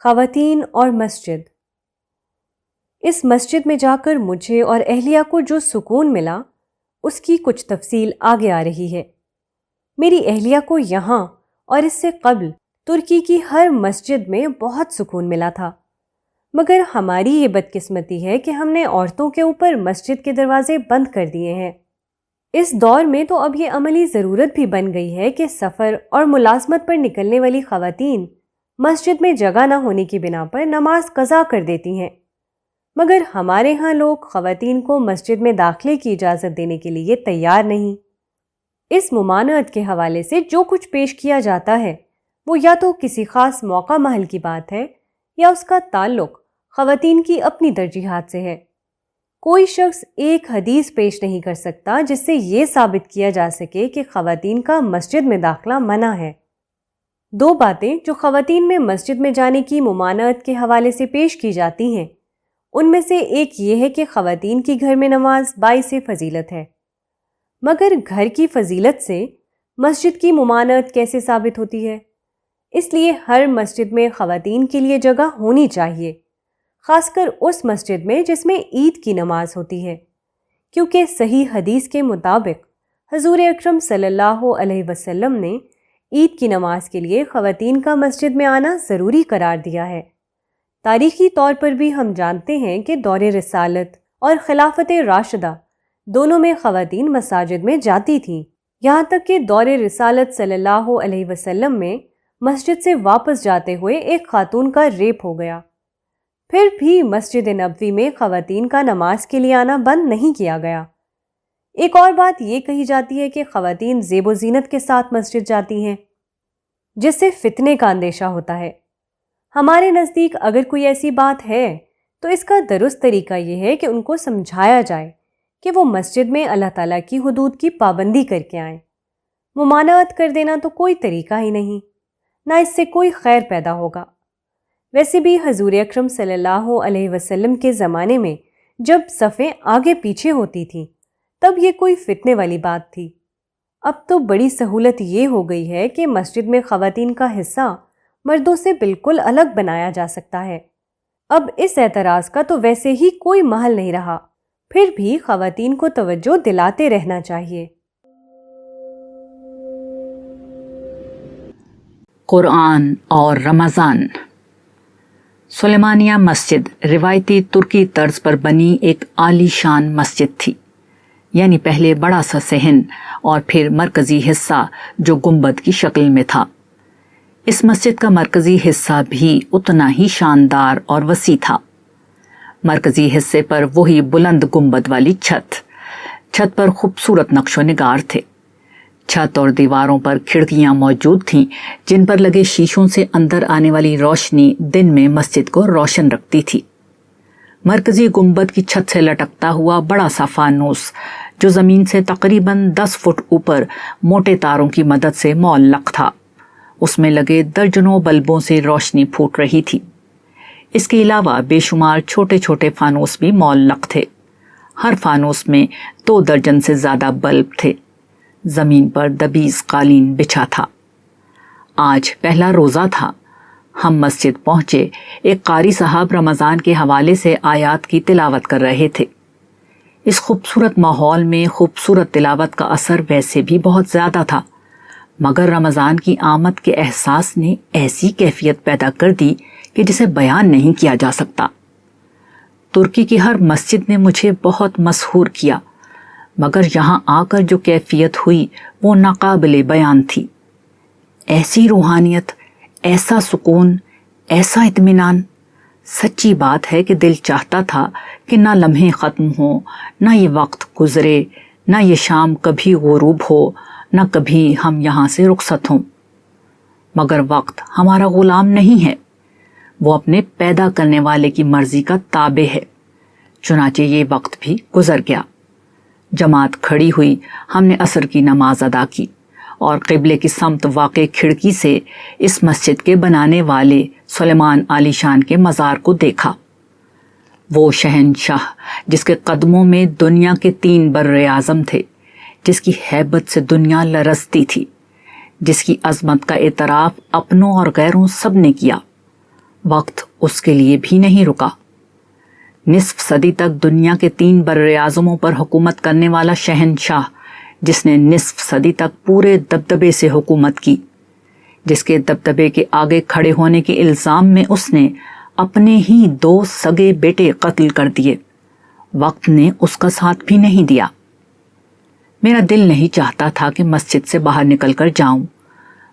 خواتین اور مسجد۔ اس مسجد میں جا کر مجھے اور اہلیہ کو جو سکون ملا اس کی کچھ تفصیل آگے آ رہی ہے۔ میری اہلیہ کو یہاں اور اس سے قبل ترکی کی ہر مسجد میں بہت سکون ملا تھا، مگر ہماری یہ بدقسمتی ہے کہ ہم نے عورتوں کے اوپر مسجد کے دروازے بند کر دیے ہیں۔ اس دور میں تو اب یہ عملی ضرورت بھی بن گئی ہے کہ سفر اور ملازمت پر نکلنے والی خواتین مسجد میں جگہ نہ ہونے کی بنا پر نماز قضا کر دیتی ہیں، مگر ہمارے ہاں لوگ خواتین کو مسجد میں داخلے کی اجازت دینے کے لیے تیار نہیں۔ اس ممانعت کے حوالے سے جو کچھ پیش کیا جاتا ہے وہ یا تو کسی خاص موقع محل کی بات ہے یا اس کا تعلق خواتین کی اپنی ترجیحات سے ہے۔ کوئی شخص ایک حدیث پیش نہیں کر سکتا جس سے یہ ثابت کیا جا سکے کہ خواتین کا مسجد میں داخلہ منع ہے۔ دو باتیں جو خواتین میں مسجد میں جانے کی ممانعت کے حوالے سے پیش کی جاتی ہیں، ان میں سے ایک یہ ہے کہ خواتین کی گھر میں نماز باعث فضیلت ہے، مگر گھر کی فضیلت سے مسجد کی ممانعت کیسے ثابت ہوتی ہے؟ اس لیے ہر مسجد میں خواتین کے لیے جگہ ہونی چاہیے، خاص کر اس مسجد میں جس میں عید کی نماز ہوتی ہے، کیونکہ صحیح حدیث کے مطابق حضور اکرم صلی اللہ علیہ وسلم نے عید کی نماز کے لیے خواتین کا مسجد میں آنا ضروری قرار دیا ہے۔ تاریخی طور پر بھی ہم جانتے ہیں کہ دور رسالت اور خلافت راشدہ دونوں میں خواتین مساجد میں جاتی تھیں، یہاں تک کہ دور رسالت صلی اللہ علیہ وسلم میں مسجد سے واپس جاتے ہوئے ایک خاتون کا ریپ ہو گیا۔ پھر بھی مسجد نبوی میں خواتین کا نماز کے لیے آنا بند نہیں کیا گیا۔ ایک اور بات یہ کہی جاتی ہے کہ خواتین زیب و زینت کے ساتھ مسجد جاتی ہیں، جس سے فتنے کا اندیشہ ہوتا ہے۔ ہمارے نزدیک اگر کوئی ایسی بات ہے تو اس کا درست طریقہ یہ ہے کہ ان کو سمجھایا جائے کہ وہ مسجد میں اللہ تعالیٰ کی حدود کی پابندی کر کے آئیں۔ ممانعت کر دینا تو کوئی طریقہ ہی نہیں، نہ اس سے کوئی خیر پیدا ہوگا۔ ویسے بھی حضور اکرم صلی اللہ علیہ وسلم کے زمانے میں جب صفیں آگے پیچھے ہوتی تھیں تب یہ کوئی فتنے والی بات تھی۔ اب تو بڑی سہولت یہ ہو گئی ہے کہ مسجد میں خواتین کا حصہ مردوں سے بالکل الگ بنایا جا سکتا ہے۔ اب اس اعتراض کا تو ویسے ہی کوئی محل نہیں رہا، پھر بھی خواتین کو توجہ دلاتے رہنا چاہیے۔ قرآن اور رمضان۔ سلیمانیہ مسجد روایتی ترکی طرز پر بنی ایک عالی شان مسجد تھی، یعنی پہلے بڑا سا صحن اور پھر مرکزی حصہ جو گنبد کی شکل میں تھا۔ اس مسجد کا مرکزی حصہ بھی اتنا ہی شاندار اور وسیع تھا۔ مرکزی حصے پر وہی بلند گنبد والی چھت پر خوبصورت نقش و نگار تھے۔ چھت اور دیواروں پر کھڑکیاں موجود تھیں جن پر لگے شیشوں سے اندر آنے والی روشنی دن میں مسجد کو روشن رکھتی تھی۔ مرکزی گنبد کی چھت سے لٹکتا ہوا بڑا سا فانوس جو زمین سے تقریباً 10 فٹ اوپر موٹے تاروں کی مدد سے معلق تھا، اس میں لگے درجنوں بلبوں سے روشنی پھوٹ رہی تھی۔ اس کے علاوہ بے شمار چھوٹے چھوٹے فانوس بھی معلق تھے، ہر فانوس میں 2 درجن سے زیادہ بلب تھے۔ زمین پر دبیز قالین بچھا تھا۔ آج پہلا روزہ تھا۔ ہم مسجد پہنچے، ایک قاری صاحب رمضان کے حوالے سے آیات کی تلاوت کر رہے تھے۔ اس خوبصورت ماحول میں خوبصورت تلاوت کا اثر ویسے بھی بہت زیادہ تھا، مگر رمضان کی آمد کے احساس نے ایسی کیفیت پیدا کر دی کہ جسے بیان نہیں کیا جا سکتا۔ ترکی کی ہر مسجد نے مجھے بہت مسحور کیا، مگر یہاں آ کر جو کیفیت ہوئی وہ ناقابل بیان تھی۔ ایسی روحانیت، ایسا سکون، ایسا اطمینان۔ سچی بات ہے کہ دل چاہتا تھا کہ نہ لمحے ختم ہوں، نہ یہ وقت گزرے، نہ یہ شام کبھی غروب ہو، نہ کبھی ہم یہاں سے رخصت ہوں۔ مگر وقت ہمارا غلام نہیں ہے، وہ اپنے پیدا کرنے والے کی مرضی کا تابع ہے۔ چنانچہ یہ وقت بھی گزر گیا۔ جماعت کھڑی ہوئی، ہم نے عصر کی نماز ادا کی اور قبلے کی سمت واقع کھڑکی سے اس مسجد کے بنانے والے سلیمان عالی شان کے مزار کو دیکھا۔ وہ شہنشاہ جس کے قدموں میں دنیا کے 3 بر اعظم تھے، جس کی ہیبت سے دنیا لرزتی تھی، جس کی عظمت کا اعتراف اپنوں اور غیروں سب نے کیا، وقت اس کے لیے بھی نہیں رکا۔ نصف صدی تک دنیا کے 3 براعظموں پر حکومت کرنے والا شہنشاہ، جس نے نصف صدی تک پورے دبدبے سے حکومت کی، جس کے دبدبے کے آگے کھڑے ہونے کے الزام میں اس نے اپنے ہی 2 سگے بیٹے قتل کر دیے، وقت نے اس کا ساتھ بھی نہیں دیا۔ میرا دل نہیں چاہتا تھا کہ مسجد سے باہر نکل کر جاؤں،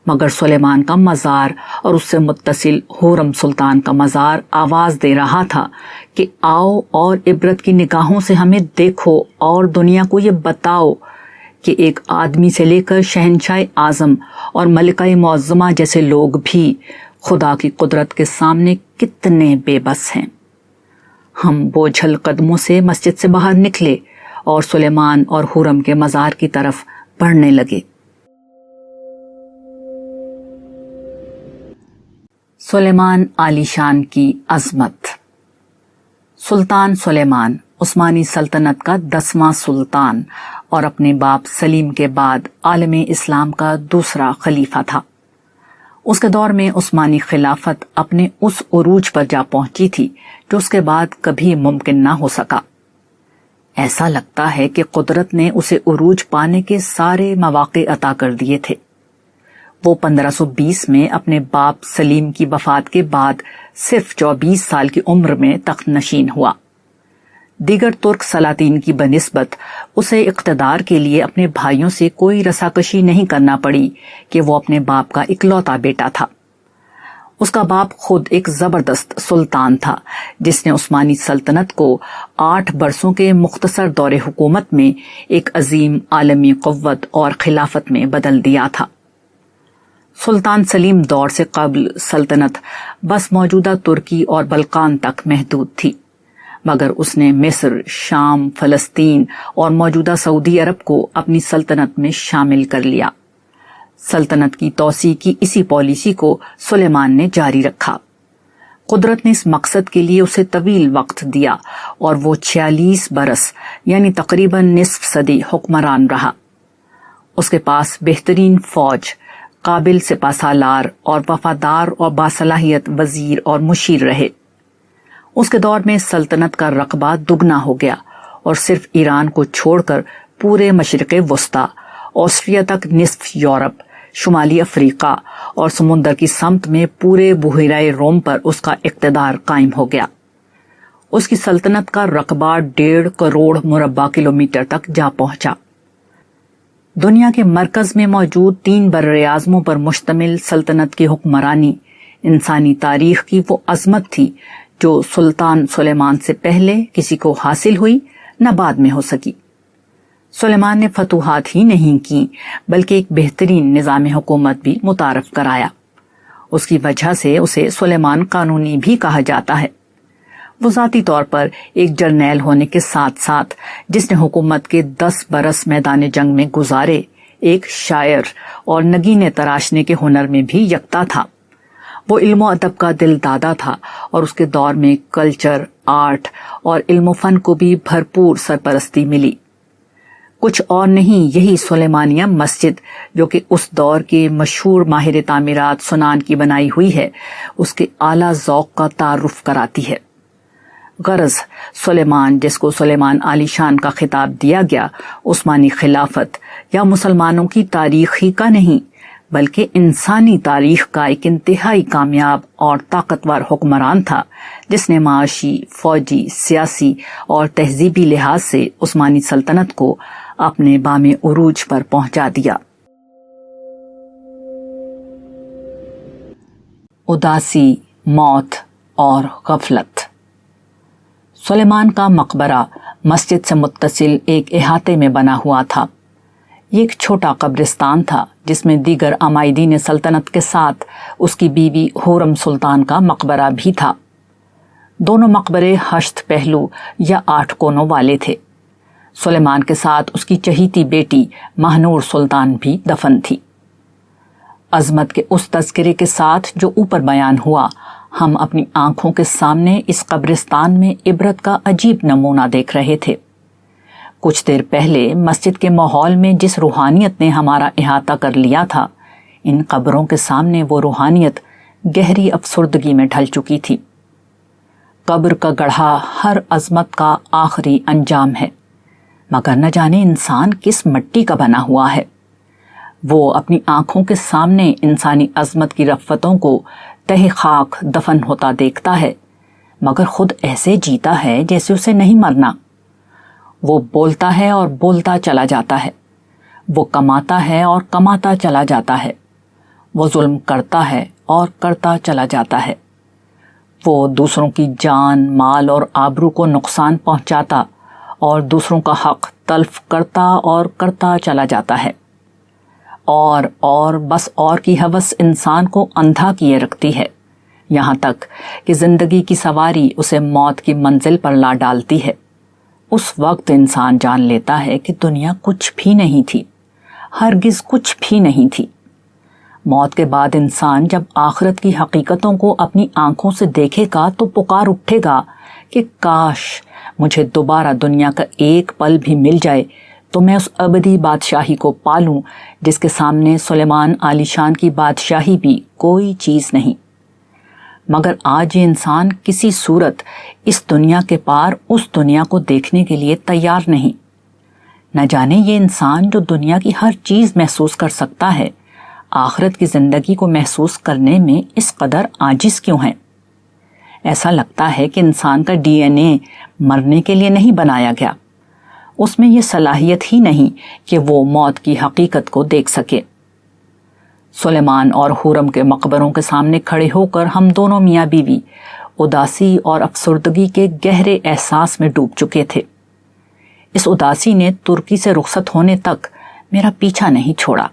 مگر سلیمان کا مزار اور اس سے متصل حورم سلطان کا مزار آواز دے رہا تھا کہ آؤ اور عبرت کی نگاہوں سے ہمیں دیکھو اور دنیا کو یہ بتاؤ کہ ایک آدمی سے لے کر شہنشاہ اعظم اور ملکہ معظمہ جیسے لوگ بھی خدا کی قدرت کے سامنے کتنے بے بس ہیں۔ ہم بوجھل قدموں سے مسجد سے باہر نکلے اور سلیمان اور حورم کے مزار کی طرف بڑھنے لگے۔ سلیمان عالی شان کی عظمت۔ سلطان سلیمان عثمانی سلطنت کا 10واں سلطان اور اپنے باپ سلیم کے بعد عالم اسلام کا دوسرا خلیفہ تھا۔ اس کے دور میں عثمانی خلافت اپنے اس عروج پر جا پہنچی تھی جو اس کے بعد کبھی ممکن نہ ہو سکا۔ ایسا لگتا ہے کہ قدرت نے اسے عروج پانے کے سارے مواقع عطا کر دیے تھے۔ وہ 1520 میں اپنے باپ سلیم کی وفات کے بعد صرف 24 سال کی عمر میں تخت نشین ہوا۔ دیگر ترک سلاطین کی بنسبت اسے اقتدار کے لیے اپنے بھائیوں سے کوئی رساکشی نہیں کرنا پڑی کہ وہ اپنے باپ کا اکلوتا بیٹا تھا۔ اس کا باپ خود ایک زبردست سلطان تھا جس نے عثمانی سلطنت کو 8 برسوں کے مختصر دور حکومت میں ایک عظیم عالمی قوت اور خلافت میں بدل دیا تھا۔ سلطان سلیم دور سے قبل سلطنت بس موجودہ ترکی اور بلقان تک محدود تھی، مگر اس نے مصر، شام، فلسطین اور موجودہ سعودی عرب کو اپنی سلطنت میں شامل کر لیا۔ سلطنت کی توسیع کی اسی پالیسی کو سلیمان نے جاری رکھا۔ قدرت نے اس مقصد کے لیے اسے طویل وقت دیا اور وہ 46 برس یعنی تقریباً نصف صدی حکمران رہا۔ اس کے پاس بہترین فوج، قابل سپہ سالار اور وفادار اور باصلاحیت وزیر اور مشیر رہے۔ اس کے دور میں سلطنت کا رقبہ دگنا ہو گیا اور صرف ایران کو چھوڑ کر پورے مشرق وسطی، آسٹریا تک نصف یورپ، شمالی افریقہ اور سمندر کی سمت میں پورے بحیرہ روم پر اس کا اقتدار قائم ہو گیا۔ اس کی سلطنت کا رقبہ 1.5 کروڑ مربع کلومیٹر تک جا پہنچا۔ دنیا کے مرکز میں موجود 3 براعظموں پر مشتمل سلطنت کی حکمرانی انسانی تاریخ کی وہ عظمت تھی جو سلطان سلیمان سے پہلے کسی کو حاصل ہوئی نہ بعد میں ہو سکی۔ سلیمان نے فتوحات ہی نہیں کی بلکہ ایک بہترین نظام حکومت بھی متعارف کرایا۔ اس کی وجہ سے اسے سلیمان قانونی بھی کہا جاتا ہے۔ وہ ذاتی طور پر ایک جرنیل ہونے کے ساتھ ساتھ جس نے حکومت کے 10 برس میدان جنگ میں گزارے، ایک شاعر اور نگینے تراشنے کے ہنر میں بھی یکتا تھا۔ وہ علم و ادب کا دل دادا تھا اور اس کے دور میں کلچر، آرٹ اور علم و فن کو بھی بھرپور سرپرستی ملی۔ کچھ اور نہیں، یہی سلیمانیہ مسجد جو کہ اس دور کے مشہور ماہر تعمیرات سنان کی بنائی ہوئی ہے، اس کے اعلیٰ ذوق کا تعارف کراتی ہے۔ غرض سلیمان، جس کو سلیمان عالی شان کا خطاب دیا گیا، عثمانی خلافت یا مسلمانوں کی تاریخ ہی کا نہیں بلکہ انسانی تاریخ کا ایک انتہائی کامیاب اور طاقتور حکمران تھا جس نے معاشی، فوجی، سیاسی اور تہذیبی لحاظ سے عثمانی سلطنت کو اپنے بام عروج پر پہنچا دیا۔ اداسی، موت اور غفلت۔ سلیمان کا مقبرہ مسجد سے متصل ایک احاطے میں بنا ہوا تھا۔ یہ ایک چھوٹا قبرستان تھا جس میں دیگر عمائدین سلطنت کے ساتھ اس کی بیوی حورم سلطان کا مقبرہ بھی تھا۔ دونوں مقبرے 8 پہلو یا 8 کونوں والے تھے۔ سلیمان کے ساتھ اس کی چہیتی بیٹی ماہنور سلطان بھی دفن تھی۔ عظمت کے اس تذکرے کے ساتھ جو اوپر بیان ہوا، ہم اپنی آنکھوں کے سامنے اس قبرستان میں عبرت کا عجیب نمونہ دیکھ رہے تھے۔ کچھ دیر پہلے مسجد کے ماحول میں جس روحانیت نے ہمارا احاطہ کر لیا تھا، ان قبروں کے سامنے وہ روحانیت گہری افسردگی میں ڈھل چکی تھی۔ قبر کا گڑھا ہر عظمت کا آخری انجام ہے، مگر نہ جانے انسان کس مٹی کا بنا ہوا ہے۔ وہ اپنی آنکھوں کے سامنے انسانی عظمت کی رفتوں کو تہ خاک دفن ہوتا دیکھتا ہے، مگر خود ایسے جیتا ہے جیسے اسے نہیں مرنا۔ وہ بولتا ہے اور بولتا چلا جاتا ہے، وہ کماتا ہے اور کماتا چلا جاتا ہے، وہ ظلم کرتا ہے اور کرتا چلا جاتا ہے، وہ دوسروں کی جان، مال اور آبرو کو نقصان پہنچاتا اور دوسروں کا حق تلف کرتا اور کرتا چلا جاتا ہے۔ اور بس اور کی ہوس انسان کو اندھا کیے رکھتی ہے، یہاں تک کہ زندگی کی سواری اسے موت کی منزل پر لا ڈالتی ہے۔ اس وقت انسان جان لیتا ہے کہ دنیا کچھ بھی نہیں تھی، ہرگز کچھ بھی نہیں تھی۔ موت کے بعد انسان جب آخرت کی حقیقتوں کو اپنی آنکھوں سے دیکھے گا تو پکار اٹھے گا کہ کاش مجھے دوبارہ دنیا کا ایک پل بھی مل جائے تو میں اس ابدی بادشاہی کو پالوں جس کے سامنے سلیمان عالی شان کی بادشاہی بھی کوئی چیز نہیں۔ مگر آج یہ انسان کسی صورت اس دنیا کے پار اس دنیا کو دیکھنے کے لیے تیار نہیں۔ نہ جانے یہ انسان جو دنیا کی ہر چیز محسوس کر سکتا ہے، آخرت کی زندگی کو محسوس کرنے میں اس قدر عاجز کیوں ہے؟ ایسا لگتا ہے کہ انسان کا ڈی این اے مرنے کے لیے نہیں بنایا گیا، اس میں یہ صلاحیت ہی نہیں کہ وہ موت کی حقیقت کو دیکھ سکے۔ سلیمان اور حورم کے مقبروں کے سامنے کھڑے ہو کر ہم دونوں میاں بیوی اداسی اور افسردگی کے گہرے احساس میں ڈوب چکے تھے۔ اس اداسی نے ترکی سے رخصت ہونے تک میرا پیچھا نہیں چھوڑا۔